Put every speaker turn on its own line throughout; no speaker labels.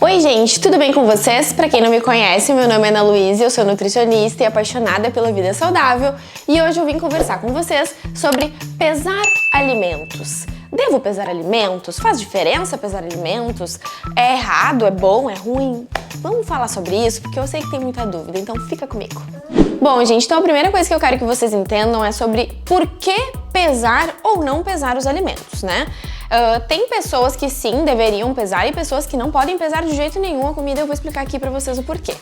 Oi gente, tudo bem com vocês? Pra quem não me conhece, meu nome é Ana Luísa, eu sou nutricionista e apaixonada pela vida saudável e hoje eu vim conversar com vocês sobre pesar alimentos. Devo pesar alimentos? Faz diferença pesar alimentos? É errado? É bom? É ruim? Vamos falar sobre isso porque eu sei que tem muita dúvida, então fica comigo. Bom, gente, então a primeira coisa que eu quero que vocês entendam é sobre por que pesar ou não pesar os alimentos, né? Tem pessoas que sim deveriam pesar e pessoas que não podem pesar de jeito nenhum a comida. Eu vou explicar aqui pra vocês o porquê.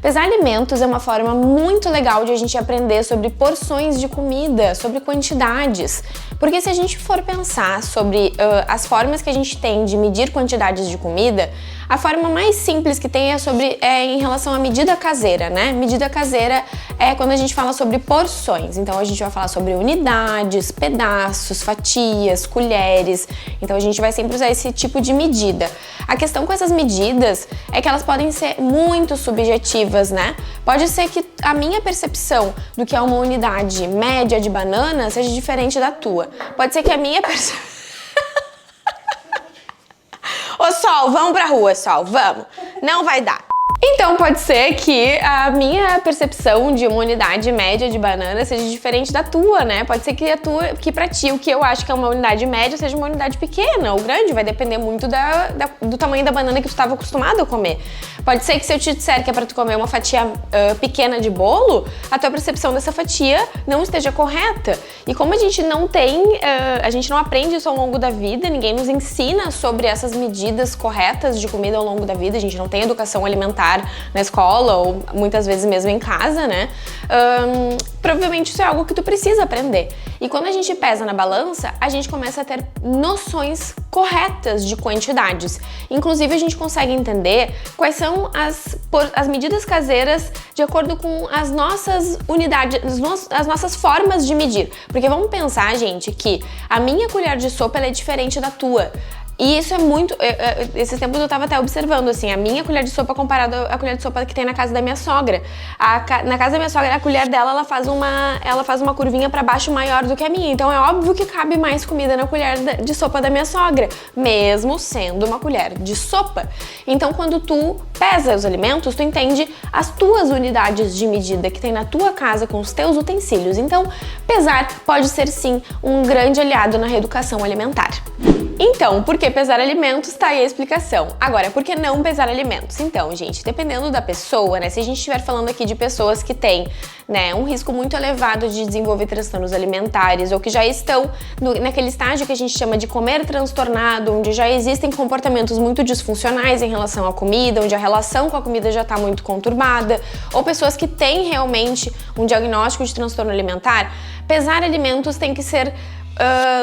Pesar alimentos é uma forma muito legal de a gente aprender sobre porções de comida, sobre quantidades. Porque se a gente for pensar sobre as formas que a gente tem de medir quantidades de comida, a forma mais simples que tem é em relação à medida caseira, né? Medida caseira é quando a gente fala sobre porções. Então a gente vai falar sobre unidades, pedaços, fatias, colheres. Então a gente vai sempre usar esse tipo de medida. A questão com essas medidas é que elas podem ser muito subjetivas, né? Pode ser que a minha percepção do que é uma unidade média de banana seja diferente da tua. Pode ser que a minha percepção... Ô Sol, vamos pra rua, Sol, vamos. Não vai dar. Então pode ser que a minha percepção de uma unidade média de banana seja diferente da tua, né? Pode ser que pra ti o que eu acho que é uma unidade média seja uma unidade pequena ou grande, vai depender muito do tamanho da banana que tu estava acostumado a comer. Pode ser que se eu te disser que é pra tu comer uma fatia pequena de bolo, a tua percepção dessa fatia não esteja correta. E como a gente não tem, a gente não aprende isso ao longo da vida, ninguém nos ensina sobre essas medidas corretas de comida ao longo da vida, a gente não tem educação alimentar na escola ou muitas vezes mesmo em casa, né? Provavelmente isso é algo que tu precisa aprender. E quando a gente pesa na balança, a gente começa a ter noções corretas de quantidades. Inclusive, a gente consegue entender quais são as medidas caseiras de acordo com as nossas unidades, as nossas formas de medir. Porque vamos pensar, gente, que a minha colher de sopa ela é diferente da tua. E isso é muito... Esses tempos eu tava até observando, assim, a minha colher de sopa comparada à colher de sopa que tem na casa da minha sogra. Na casa da minha sogra, a colher dela, ela faz uma curvinha pra baixo maior do que a minha. Então é óbvio que cabe mais comida na colher de sopa da minha sogra, mesmo sendo uma colher de sopa. Então quando tu pesa os alimentos, tu entende as tuas unidades de medida que tem na tua casa com os teus utensílios. Então, pesar pode ser sim um grande aliado na reeducação alimentar. Então, por que pesar alimentos? Tá aí a explicação. Agora, por que não pesar alimentos? Então, gente, dependendo da pessoa, né? Se a gente estiver falando aqui de pessoas que têm, né, um risco muito elevado de desenvolver transtornos alimentares ou que já estão naquele estágio que a gente chama de comer transtornado, onde já existem comportamentos muito disfuncionais em relação à comida, onde a relação com a comida já está muito conturbada, ou pessoas que têm realmente um diagnóstico de transtorno alimentar, pesar alimentos tem que ser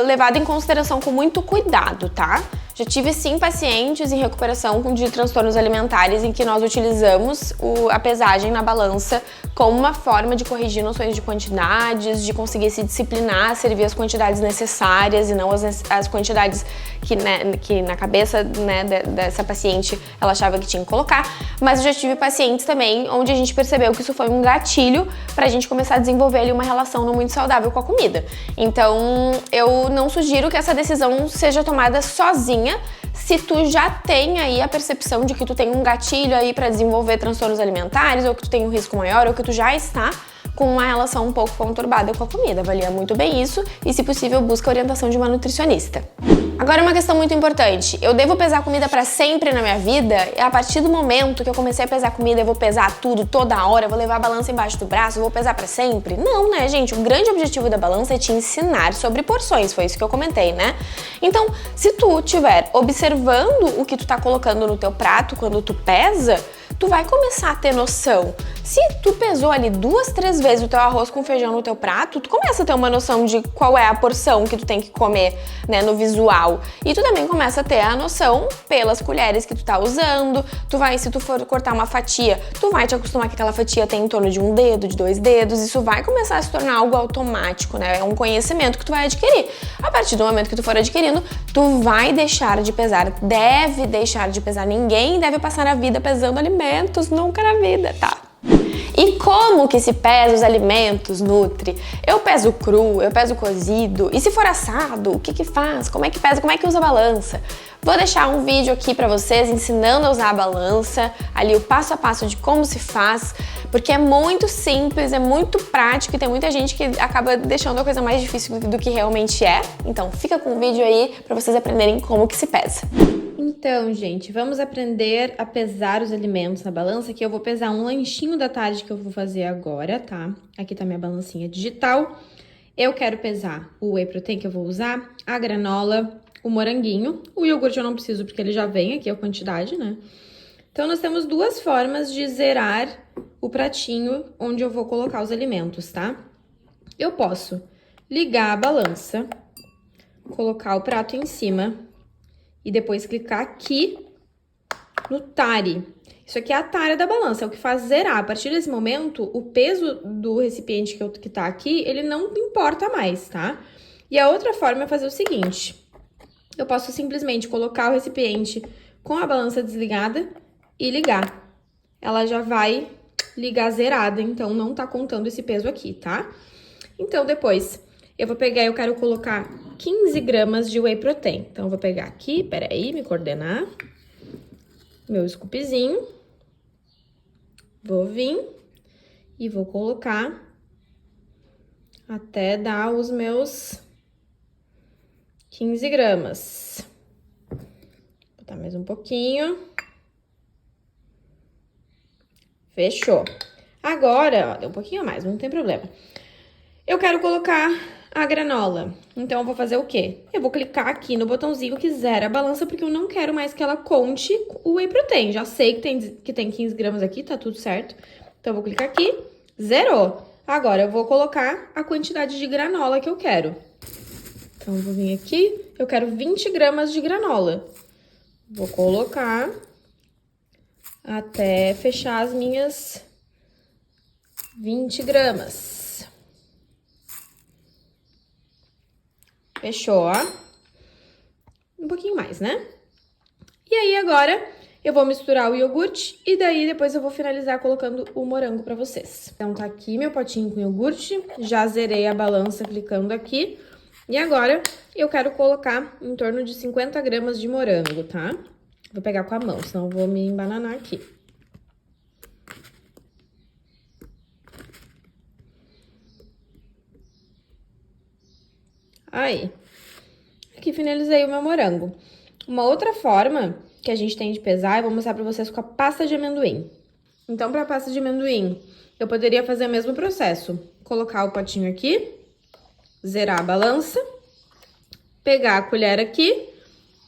levado em consideração com muito cuidado, tá? Já tive sim pacientes em recuperação de transtornos alimentares em que nós utilizamos a pesagem na balança como uma forma de corrigir noções de quantidades, de conseguir se disciplinar, servir as quantidades necessárias e não as quantidades que na cabeça, né, dessa paciente ela achava que tinha que colocar. Mas eu já tive pacientes também onde a gente percebeu que isso foi um gatilho pra gente começar a desenvolver ali uma relação não muito saudável com a comida. Então eu não sugiro que essa decisão seja tomada sozinha se tu já tem aí a percepção de que tu tem um gatilho aí para desenvolver transtornos alimentares, ou que tu tem um risco maior, ou que tu já está com uma relação um pouco conturbada com a comida. Avalia muito bem isso e, se possível, busca a orientação de uma nutricionista. Agora, uma questão muito importante. Eu devo pesar comida para sempre na minha vida? E a partir do momento que eu comecei a pesar comida, eu vou pesar tudo, toda hora, eu vou levar a balança embaixo do braço, eu vou pesar para sempre? Não, né, gente? O grande objetivo da balança é te ensinar sobre porções, foi isso que eu comentei, né? Então, se tu estiver observando o que tu tá colocando no teu prato quando tu pesa, tu vai começar a ter noção. Se tu pesou ali 2, 3 vezes o teu arroz com feijão no teu prato, tu começa a ter uma noção de qual é a porção que tu tem que comer, né, no visual. E tu também começa a ter a noção pelas colheres que tu tá usando. Se tu for cortar uma fatia, tu vai te acostumar que aquela fatia tem em torno de 1 dedo, de 2 dedos. Isso vai começar a se tornar algo automático, né? É um conhecimento que tu vai adquirir. A partir do momento que tu for adquirindo, tu vai deixar de pesar, deve deixar de pesar. Ninguém deve passar a vida pesando alimentos, nunca na vida, tá? E como que se pesa os alimentos, Nutri? Eu peso cru, eu peso cozido, e se for assado, o que que faz? Como é que pesa? Como é que usa a balança? Vou deixar um vídeo aqui pra vocês ensinando a usar a balança, ali o passo a passo de como se faz, porque é muito simples, é muito prático e tem muita gente que acaba deixando a coisa mais difícil do que realmente é. Então fica com o vídeo aí pra vocês aprenderem como que se pesa. Então, gente, vamos aprender a pesar os alimentos na balança, que eu vou pesar um lanchinho da tarde que eu vou fazer agora, tá? Aqui tá minha balancinha digital. Eu quero pesar o whey protein que eu vou usar, a granola, o moranguinho. O iogurte eu não preciso porque ele já vem aqui a quantidade, né? Então, nós temos duas formas de zerar o pratinho onde eu vou colocar os alimentos, tá? Eu posso ligar a balança, colocar o prato em cima e depois clicar aqui no tare. Isso aqui é a tare da balança, é o que faz zerar. A partir desse momento, o peso do recipiente que tá aqui, ele não importa mais, tá? E a outra forma é fazer o seguinte. Eu posso simplesmente colocar o recipiente com a balança desligada e ligar. Ela já vai ligar zerada, então não tá contando esse peso aqui, tá? Então, depois, eu vou pegar, eu quero colocar 15 gramas de whey protein. Então, eu vou pegar aqui, peraí, me coordenar. Meu scoopzinho. Vou vir e vou colocar até dar os meus 15 gramas. Vou botar mais um pouquinho. Fechou. Agora, ó, deu um pouquinho a mais, não tem problema. Eu quero colocar a granola. Então, eu vou fazer o quê? Eu vou clicar aqui no botãozinho que zera a balança, porque eu não quero mais que ela conte o whey protein. Já sei que tem 15 gramas aqui, tá tudo certo. Então, eu vou clicar aqui, zerou. Agora, eu vou colocar a quantidade de granola que eu quero. Então, eu vou vir aqui, eu quero 20 gramas de granola. Vou colocar até fechar as minhas 20 gramas. Fechou, ó. Um pouquinho mais, né? E aí, agora, eu vou misturar o iogurte e daí depois eu vou finalizar colocando o morango pra vocês. Então, tá aqui meu potinho com iogurte. Já zerei a balança clicando aqui. E agora, eu quero colocar em torno de 50 gramas de morango, tá? Vou pegar com a mão, senão eu vou me embananar aqui. Aí, aqui finalizei o meu morango. Uma outra forma que a gente tem de pesar, eu vou mostrar pra vocês com a pasta de amendoim. Então, pra pasta de amendoim, eu poderia fazer o mesmo processo. Colocar o potinho aqui, zerar a balança, pegar a colher aqui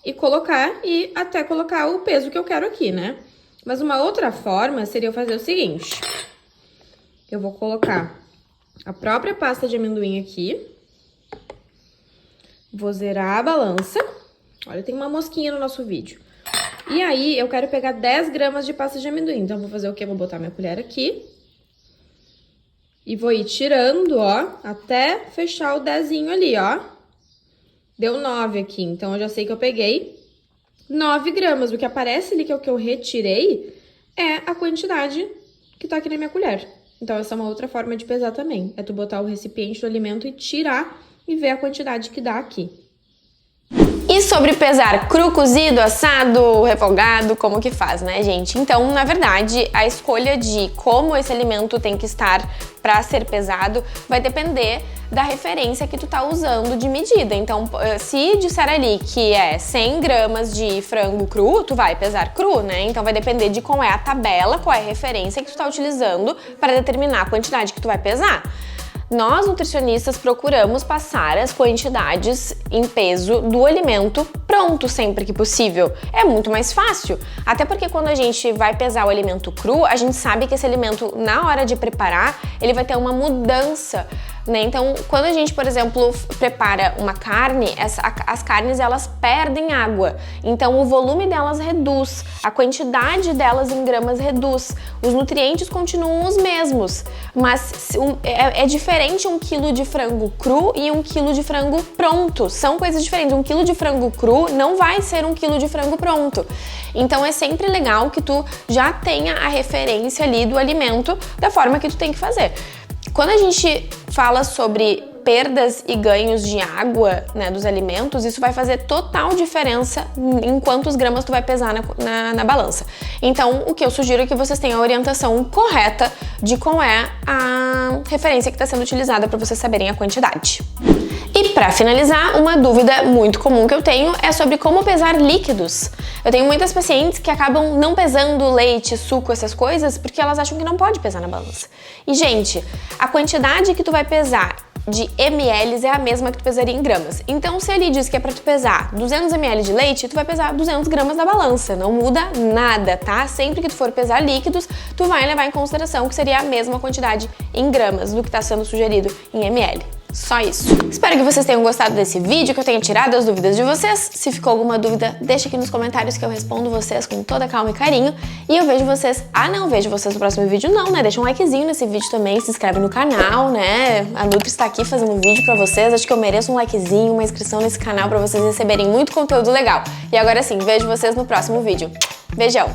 e colocar, e até colocar o peso que eu quero aqui, né? Mas uma outra forma seria eu fazer o seguinte. Eu vou colocar a própria pasta de amendoim aqui. Vou zerar a balança. Olha, tem uma mosquinha no nosso vídeo. E aí, eu quero pegar 10 gramas de pasta de amendoim. Então, eu vou fazer o quê? Vou botar minha colher aqui. E vou ir tirando, ó, até fechar o 10zinho ali, ó. Deu 9 aqui. Então, eu já sei que eu peguei 9 gramas. O que aparece ali, que é o que eu retirei, é a quantidade que tá aqui na minha colher. Então, essa é uma outra forma de pesar também. É tu botar o recipiente do alimento e tirar e ver a quantidade que dá aqui. E sobre pesar cru, cozido, assado, refogado, como que faz, né, gente? Então, na verdade, a escolha de como esse alimento tem que estar para ser pesado vai depender da referência que tu tá usando de medida. Então, se disser ali que é 100 gramas de frango cru, tu vai pesar cru, né? Então, vai depender de qual é a tabela, qual é a referência que tu tá utilizando para determinar a quantidade que tu vai pesar. Nós, nutricionistas, procuramos passar as quantidades em peso do alimento pronto sempre que possível. É muito mais fácil, até porque quando a gente vai pesar o alimento cru, a gente sabe que esse alimento, na hora de preparar, ele vai ter uma mudança né? Então, quando a gente, por exemplo, prepara uma carne, as carnes elas perdem água, então o volume delas reduz, a quantidade delas em gramas reduz, os nutrientes continuam os mesmos, mas é diferente 1 quilo de frango cru e 1 quilo de frango pronto, são coisas diferentes. 1 quilo de frango cru não vai ser 1 quilo de frango pronto, então é sempre legal que tu já tenha a referência ali do alimento da forma que tu tem que fazer. Quando a gente fala sobre perdas e ganhos de água, né, dos alimentos, isso vai fazer total diferença em quantos gramas tu vai pesar na balança. Então, o que eu sugiro é que vocês tenham a orientação correta de qual é a referência que está sendo utilizada para vocês saberem a quantidade. E para finalizar, uma dúvida muito comum que eu tenho é sobre como pesar líquidos. Eu tenho muitas pacientes que acabam não pesando leite, suco, essas coisas, porque elas acham que não pode pesar na balança. E, gente, a quantidade que tu vai pesar de ml é a mesma que tu pesaria em gramas. Então, se ele diz que é pra tu pesar 200 ml de leite, tu vai pesar 200 gramas na balança. Não muda nada, tá? Sempre que tu for pesar líquidos, tu vai levar em consideração que seria a mesma quantidade em gramas do que tá sendo sugerido em ml. Só isso. Espero que vocês tenham gostado desse vídeo, que eu tenha tirado as dúvidas de vocês. Se ficou alguma dúvida, deixa aqui nos comentários que eu respondo vocês com toda calma e carinho. E eu vejo vocês... não vejo vocês no próximo vídeo não, né? Deixa um likezinho nesse vídeo também, se inscreve no canal, né? A Nutri está aqui fazendo um vídeo pra vocês. Acho que eu mereço um likezinho, uma inscrição nesse canal pra vocês receberem muito conteúdo legal. E agora sim, vejo vocês no próximo vídeo. Beijão!